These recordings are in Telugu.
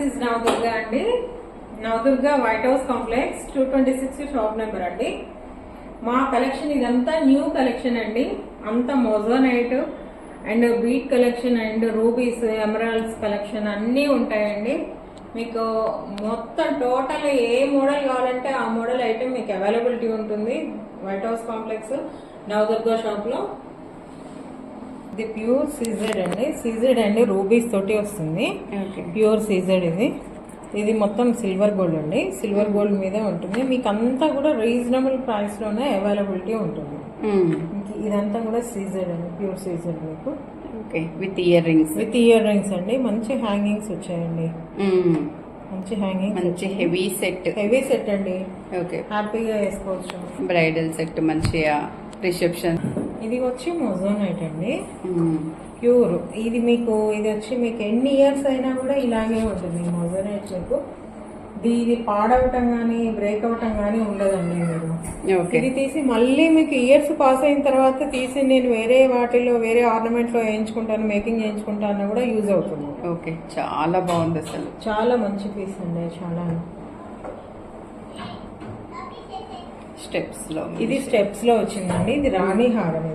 నవదుర్గా అండి. Navadurga white house complex 226 shop number అండి. మా కలెక్షన్ ఇదంతా న్యూ కలెక్షన్ అండి. అంతా moissanite and beat collection and rubies emeralds collection అన్నీ ఉంటాయండి. మీకు మొత్తం టోటల్ ఏ మోడల్ కావాలంటే ఆ మోడల్ ఐటమ్ మీకు అవైలబిలిటీ ఉంటుంది white house complex Navadurga shop లో. ఇది ప్యూర్ సీజెడ్ అండి. సీజెడ్ అండి రూబీస్ తోటి వస్తుంది. ప్యూర్ సీజెడ్ ఇది మొత్తం సిల్వర్ గోల్డ్ అండి. సిల్వర్ గోల్డ్ మీద ఉంటుంది. మీకు అంతా కూడా రీజనబుల్ ప్రైస్ లోనే అవైలబిలిటీ ఉంటుంది. ఇదంతా కూడా సీజెడ్ అండి, ప్యూర్ సీజెడ్ మీకు. విత్ ఇయర్ రింగ్స్ అండి. మంచి హ్యాంగింగ్స్ వచ్చాయండి. మంచి హ్యాంగింగ్, మంచి హెవీ సెట్ అండి. హ్యాపీగా వేసుకోవచ్చు. బ్రైడల్ సెట్ మంచిగా రిసెప్షన్. ఇది వచ్చి మొజోనైట్ అండి, ప్యూర్. ఇది వచ్చి మీకు ఎన్ని ఇయర్స్ అయినా కూడా ఇలాగే ఉంటుంది మొజోనైట్. మీకు ఇది పాడవటం కానీ బ్రేక్ అవటం కానీ ఉండదండి. మీరు ఇది తీసి మళ్ళీ మీకు ఇయర్స్ పాస్ అయిన తర్వాత తీసి నేను వేరే వాటిలో వేరే ఆర్నమెంట్ లో వేయించుకుంటాను, మేకింగ్ చేయించుకుంటాను కూడా యూజ్ అవుతుంది. ఓకే, చాలా బాగుంది అసలు. చాలా మంచి పీస్ అండి. చాలా ఇది స్టెప్స్ లో వచ్చిందండి. ఇది రాణి హారం.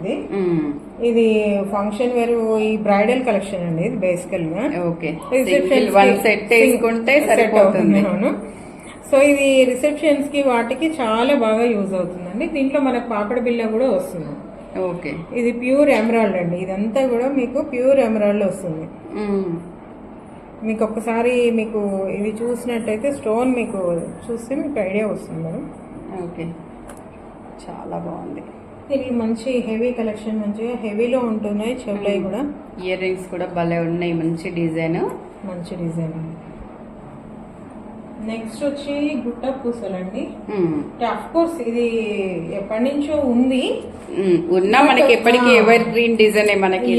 ఇది ఫంక్షన్ వేర్, ఈ బ్రైడల్ కలెక్షన్ అండి. ఇది బేసికల్ గా సో ఇది రిసెప్షన్స్ కి వాటికి చాలా బాగా యూజ్ అవుతుందండి. దీంట్లో మనకు పాపడ బిల్ల కూడా వస్తుంది. ఇది ప్యూర్ ఎమరాల్డ్ అండి. ఇదంతా కూడా మీకు ప్యూర్ ఎమరాల్డ్ వస్తుంది. మీకు ఒక్కసారి మీకు ఇది చూసినట్టయితే స్టోన్ మీకు చూస్తే మీకు ఐడియా వస్తుంది మేడం. చాలా బాగుంది. ఇది మంచి హెవీ కలెక్షన్, మంచిగా హెవీలో ఉంటున్నాయి. చెవులై కూడా ఇయర్ రింగ్స్ కూడా భలే ఉన్నాయి. మంచి డిజైన్. నెక్స్ట్ వచ్చి గుట్ట పూసలు అండి. ఆఫ్ కోర్స్ ఇది ఎప్పటి నుంచో ఉంది, మనకి ఎప్పటికీ ఎవర్ గ్రీన్ డిజైన్ మనకి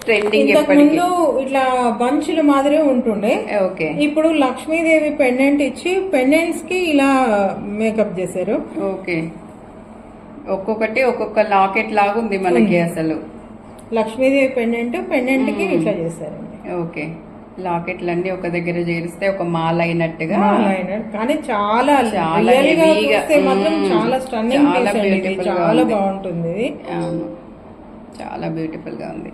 ట్రెండింగ్. ముందు ఇట్లా బంచుల మాదిరి ఉంటుండే. ఇప్పుడు లక్ష్మీదేవి పెండెంట్ ఇచ్చి పెండెంట్స్ కి ఇలా మేకప్ చేశారు. ఒక్కొక్కటి ఒక్కొక్క లాకెట్ లాగా ఉంది మనకి. అసలు లక్ష్మీదేవి పెండెంట్ కి ఇట్లా చేశారండి. లాకెట్లన్నీ ఒక దగ్గర చేరిస్తే ఒక మాల అయినట్టుగా. కానీ చాలా చాలా స్టన్నింగ్, చాలా బాగుంటుంది. చాలా బ్యూటిఫుల్ గా ఉంది.